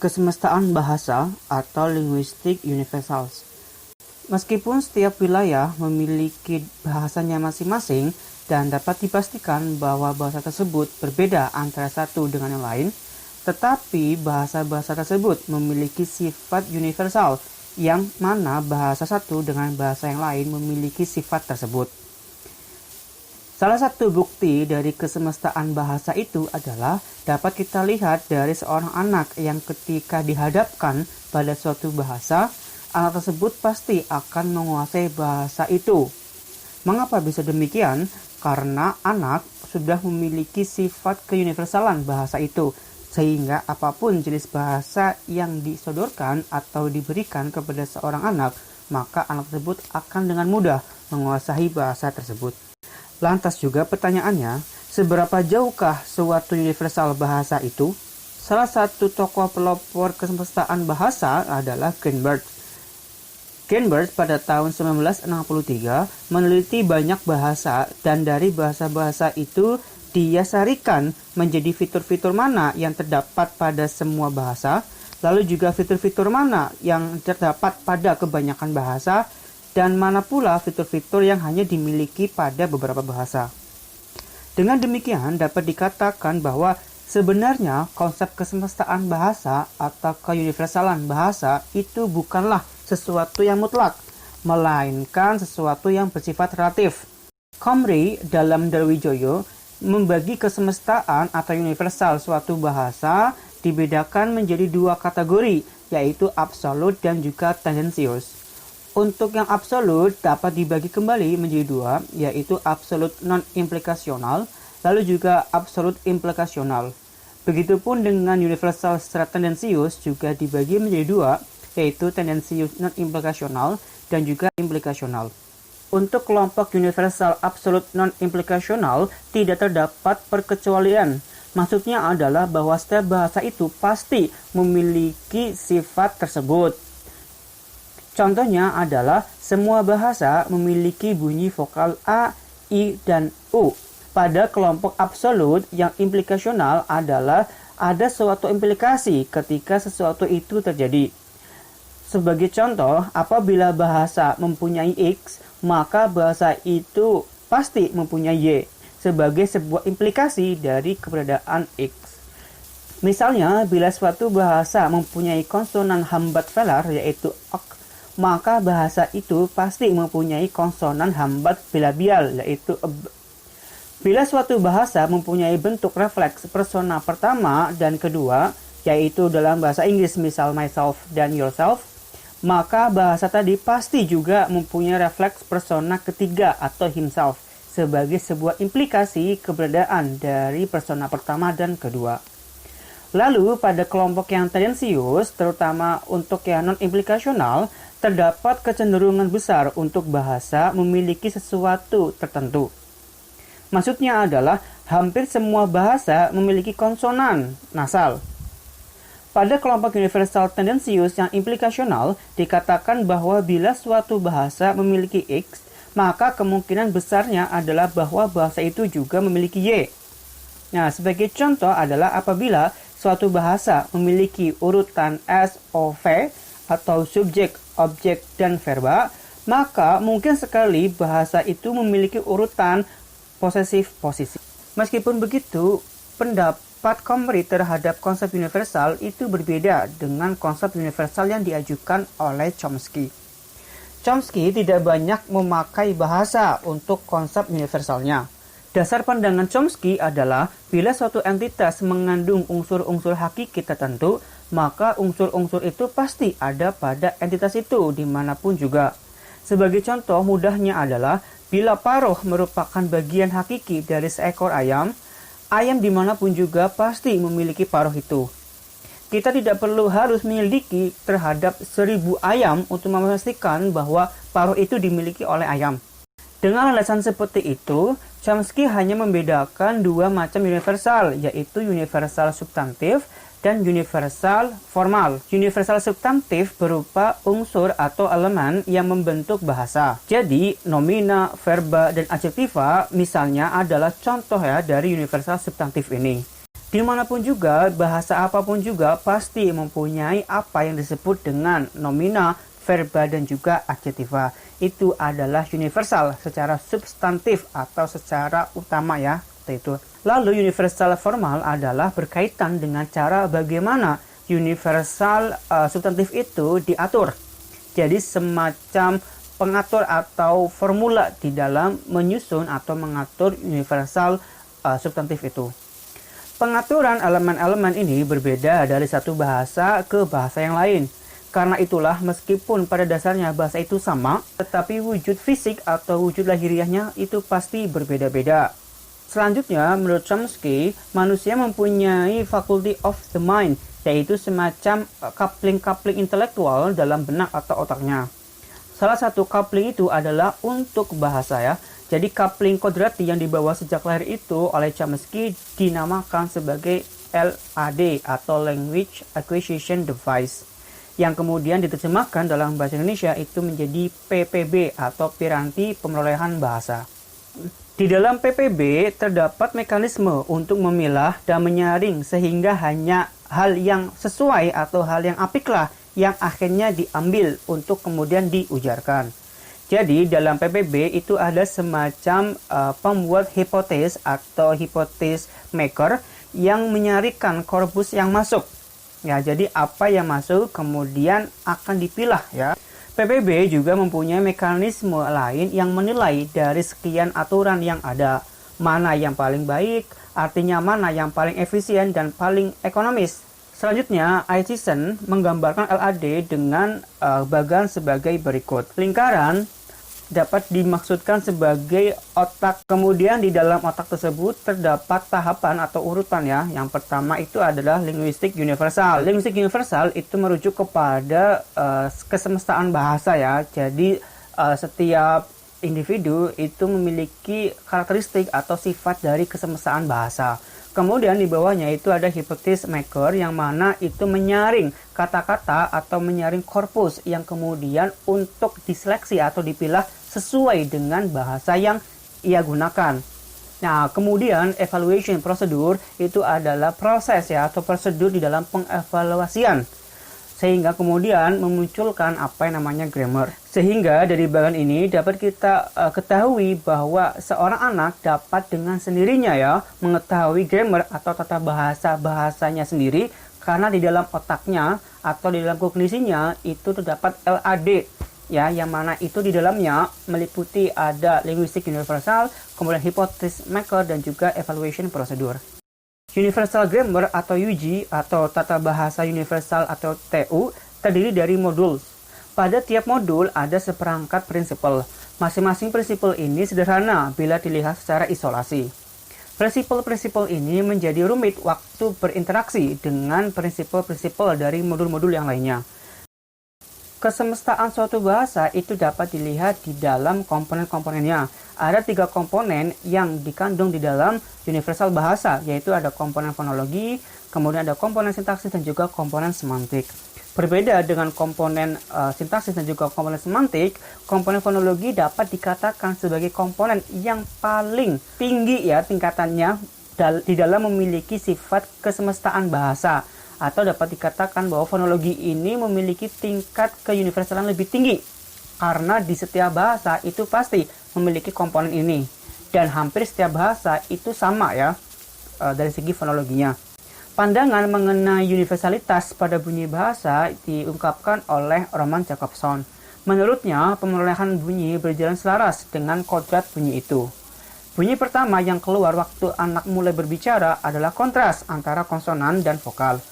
kesemestaan bahasa atau linguistic universals. Meskipun setiap wilayah memiliki bahasanya masing-masing dan dapat dipastikan bahwa bahasa tersebut berbeda antara satu dengan yang lain, tetapi bahasa-bahasa tersebut memiliki sifat universal, yang mana bahasa satu dengan bahasa yang lain memiliki sifat tersebut. Salah satu bukti dari kesemestaan bahasa itu adalah dapat kita lihat dari seorang anak yang ketika dihadapkan pada suatu bahasa, anak tersebut pasti akan menguasai bahasa itu. Mengapa bisa demikian? Karena anak sudah memiliki sifat keuniversalan bahasa itu, sehingga apapun jenis bahasa yang disodorkan atau diberikan kepada seorang anak, maka anak tersebut akan dengan mudah menguasai bahasa tersebut. Lantas juga pertanyaannya, seberapa jauhkah suatu universal bahasa itu? Salah satu tokoh pelopor kesemestaan bahasa adalah Greenberg. Greenberg pada tahun 1963 meneliti banyak bahasa, dan dari bahasa-bahasa itu dia sarikan menjadi fitur-fitur mana yang terdapat pada semua bahasa, lalu juga fitur-fitur mana yang terdapat pada kebanyakan bahasa, dan mana pula fitur-fitur yang hanya dimiliki pada beberapa bahasa. Dengan demikian dapat dikatakan bahwa sebenarnya konsep kesemestaan bahasa atau keuniversalan bahasa itu bukanlah sesuatu yang mutlak, melainkan sesuatu yang bersifat relatif. Comrie dalam Darwijoyo membagi kesemestaan atau universal suatu bahasa dibedakan menjadi dua kategori, yaitu absolut dan juga tendensius. Untuk yang absolut dapat dibagi kembali menjadi dua, yaitu absolut non-implikasional, lalu juga absolut implikasional. Begitupun dengan universal secara tendensius juga dibagi menjadi dua, yaitu tendensius non-implikasional dan juga implikasional. Untuk kelompok universal absolut non-implikasional tidak terdapat perkecualian. Maksudnya adalah bahwa setiap bahasa itu pasti memiliki sifat tersebut. Contohnya adalah semua bahasa memiliki bunyi vokal A, I, dan U. Pada kelompok absolut yang implikasional adalah ada suatu implikasi ketika sesuatu itu terjadi. Sebagai contoh, apabila bahasa mempunyai X, maka bahasa itu pasti mempunyai Y sebagai sebuah implikasi dari keberadaan X. Misalnya, bila suatu bahasa mempunyai konsonan hambat velar yaitu OK, maka bahasa itu pasti mempunyai konsonan hambat bilabial yaitu EB. Bila suatu bahasa mempunyai bentuk refleks persona pertama dan kedua, yaitu dalam bahasa Inggris misal myself dan yourself, maka bahasa tadi pasti juga mempunyai refleks persona ketiga atau himself sebagai sebuah implikasi keberadaan dari persona pertama dan kedua. Lalu pada kelompok yang tendensius, terutama untuk yang non-implikasional, terdapat kecenderungan besar untuk bahasa memiliki sesuatu tertentu. Maksudnya adalah hampir semua bahasa memiliki konsonan nasal. Pada kelompok universal tendensius yang implikasional, dikatakan bahwa bila suatu bahasa memiliki X, maka kemungkinan besarnya adalah bahwa bahasa itu juga memiliki Y. Nah, sebagai contoh adalah apabila suatu bahasa memiliki urutan S, O, V, atau subjek, objek, dan verba, maka mungkin sekali bahasa itu memiliki urutan posesif-posisi. Meskipun begitu, pendapat Comrie terhadap konsep universal itu berbeda dengan konsep universal yang diajukan oleh Chomsky. Chomsky tidak banyak memakai bahasa untuk konsep universalnya. Dasar pandangan Chomsky adalah bila suatu entitas mengandung unsur-unsur hakiki tertentu, maka unsur-unsur itu pasti ada pada entitas itu dimanapun juga. Sebagai contoh mudahnya adalah bila paruh merupakan bagian hakiki dari seekor ayam, ayam dimanapun juga pasti memiliki paruh itu. Kita tidak perlu harus menyelidiki terhadap 1000 ayam untuk memastikan bahwa paruh itu dimiliki oleh ayam. Dengan alasan seperti itu, Chomsky hanya membedakan dua macam universal, yaitu universal substantif dan universal formal. Universal substantif berupa unsur atau elemen yang membentuk bahasa. Jadi, nomina, verba, dan adjektiva misalnya adalah contoh ya dari universal substantif ini. Dimanapun juga, bahasa apapun juga pasti mempunyai apa yang disebut dengan nomina, verba, dan juga adjektiva. Itu adalah universal secara substantif atau secara utama ya. Itu. Lalu universal formal adalah berkaitan dengan cara bagaimana universal substantif itu diatur. Jadi semacam pengatur atau formula di dalam menyusun atau mengatur universal substantif itu. Pengaturan elemen-elemen ini berbeda dari satu bahasa ke bahasa yang lain. Karena itulah meskipun pada dasarnya bahasa itu sama, tetapi wujud fisik atau wujud lahiriahnya itu pasti berbeda-beda. Selanjutnya, menurut Chomsky, manusia mempunyai faculty of the mind, yaitu semacam coupling-coupling intelektual dalam benak atau otaknya. Salah satu coupling itu adalah untuk bahasa ya. Jadi coupling kodrati yang dibawa sejak lahir itu oleh Chomsky dinamakan sebagai LAD atau Language Acquisition Device, yang kemudian diterjemahkan dalam bahasa Indonesia itu menjadi PPB atau piranti pemerolehan bahasa. Di dalam PPB terdapat mekanisme untuk memilah dan menyaring sehingga hanya hal yang sesuai atau hal yang apiklah yang akhirnya diambil untuk kemudian diujarkan. Jadi dalam PPB itu ada semacam pembuat hipotes atau hipotes maker yang menyarikan korpus yang masuk. Ya, jadi apa yang masuk kemudian akan dipilah ya. PPB juga mempunyai mekanisme lain yang menilai dari sekian aturan yang ada, mana yang paling baik, artinya mana yang paling efisien dan paling ekonomis. Selanjutnya, Aitchison menggambarkan LAD dengan bagan sebagai berikut. Lingkaran dapat dimaksudkan sebagai otak. Kemudian di dalam otak tersebut terdapat tahapan atau urutan ya. Yang pertama itu adalah linguistik universal. Linguistik universal itu merujuk kepada kesemestaan bahasa ya. Jadi setiap individu itu memiliki karakteristik atau sifat dari kesemestaan bahasa. Kemudian di bawahnya itu ada hypothesis maker yang mana itu menyaring kata-kata atau menyaring korpus yang kemudian untuk diseleksi atau dipilah sesuai dengan bahasa yang ia gunakan. Nah, kemudian evaluation prosedur itu adalah proses ya atau prosedur di dalam pengevaluasian, sehingga kemudian memunculkan apa yang namanya grammar. Sehingga dari bagian ini dapat kita ketahui bahwa seorang anak dapat dengan sendirinya ya mengetahui grammar atau tata bahasanya sendiri, karena di dalam otaknya atau di dalam kognisinya itu terdapat LAD ya, yang mana itu di dalamnya meliputi ada linguistik universal, kemudian hypothesis maker dan juga evaluation prosedur. Universal Grammar atau UG atau Tata Bahasa Universal atau TU terdiri dari modul. Pada tiap modul ada seperangkat prinsipal. Masing-masing prinsipal ini sederhana bila dilihat secara isolasi. Prinsipal-prinsipal ini menjadi rumit waktu berinteraksi dengan prinsipal-prinsipal dari modul-modul yang lainnya. Kesemestaan suatu bahasa itu dapat dilihat di dalam komponen-komponennya. Ada 3 komponen yang dikandung di dalam universal bahasa, yaitu ada komponen fonologi, kemudian ada komponen sintaksis dan juga komponen semantik. Berbeda dengan komponen sintaksis dan juga komponen semantik, komponen fonologi dapat dikatakan sebagai komponen yang paling tinggi ya tingkatannya di dalam memiliki sifat kesemestaan bahasa. Atau dapat dikatakan bahwa fonologi ini memiliki tingkat keuniversalan lebih tinggi, karena di setiap bahasa itu pasti memiliki komponen ini, dan hampir setiap bahasa itu sama ya dari segi fonologinya. Pandangan mengenai universalitas pada bunyi bahasa diungkapkan oleh Roman Jakobson. Menurutnya, pemerolehan bunyi berjalan selaras dengan kodrat bunyi itu. Bunyi pertama yang keluar waktu anak mulai berbicara adalah kontras antara konsonan dan vokal.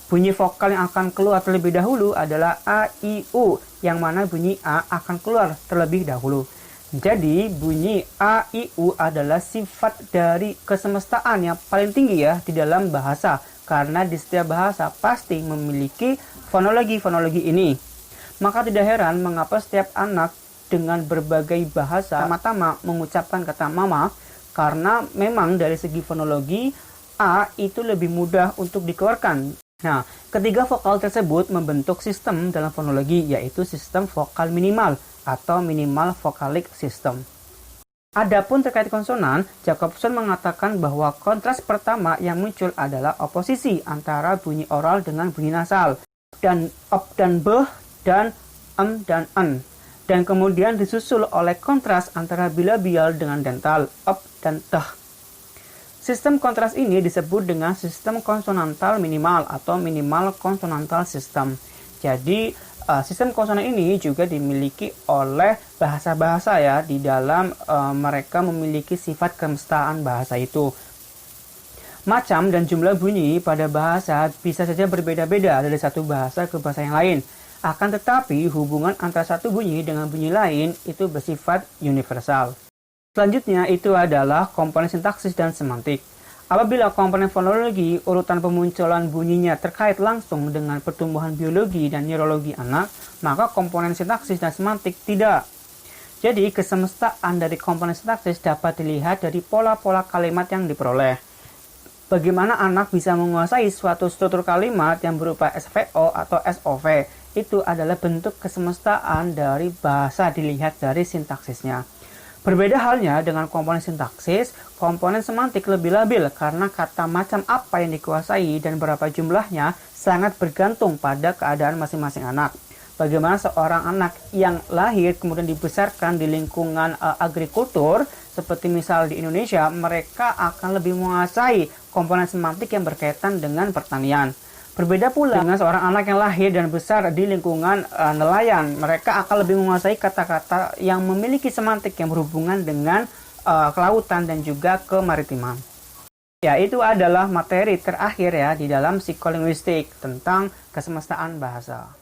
Bunyi vokal yang akan keluar terlebih dahulu adalah A, I, U, yang mana bunyi A akan keluar terlebih dahulu. Jadi, bunyi A, I, U adalah sifat dari kesemestaan yang paling tinggi ya di dalam bahasa, karena di setiap bahasa pasti memiliki fonologi-fonologi ini. Maka tidak heran mengapa setiap anak dengan berbagai bahasa pertama-tama mengucapkan kata mama, karena memang dari segi fonologi A itu lebih mudah untuk dikeluarkan. Nah, ketiga vokal tersebut membentuk sistem dalam fonologi, yaitu sistem vokal minimal atau minimal vocalic system. Adapun terkait konsonan, Jacobson mengatakan bahwa kontras pertama yang muncul adalah oposisi antara bunyi oral dengan bunyi nasal, dan op dan beh, dan dan en. Dan kemudian disusul oleh kontras antara bilabial dengan dental, op dan teh. Sistem kontras ini disebut dengan sistem konsonantal minimal atau minimal konsonantal system. Jadi, sistem konsonan ini juga dimiliki oleh bahasa-bahasa ya, di dalam mereka memiliki sifat kemestaan bahasa itu. Macam dan jumlah bunyi pada bahasa bisa saja berbeda-beda dari satu bahasa ke bahasa yang lain. Akan tetapi, hubungan antara satu bunyi dengan bunyi lain itu bersifat universal. Selanjutnya itu adalah komponen sintaksis dan semantik. Apabila komponen fonologi, urutan pemunculan bunyinya terkait langsung dengan pertumbuhan biologi dan neurologi anak, maka komponen sintaksis dan semantik tidak. Jadi, kesemestaan dari komponen sintaksis dapat dilihat dari pola-pola kalimat yang diperoleh. Bagaimana anak bisa menguasai suatu struktur kalimat yang berupa SVO atau SOV, itu adalah bentuk kesemestaan dari bahasa dilihat dari sintaksisnya. Berbeda halnya dengan komponen sintaksis, komponen semantik lebih labil karena kata macam apa yang dikuasai dan berapa jumlahnya sangat bergantung pada keadaan masing-masing anak. Bagaimana seorang anak yang lahir kemudian dibesarkan di lingkungan agrikultur, seperti misal di Indonesia, mereka akan lebih menguasai komponen semantik yang berkaitan dengan pertanian. Berbeda pula dengan seorang anak yang lahir dan besar di lingkungan nelayan. Mereka akan lebih menguasai kata-kata yang memiliki semantik yang berhubungan dengan kelautan dan juga kemaritiman. Ya, itu adalah materi terakhir ya di dalam psikolinguistik tentang kesemestaan bahasa.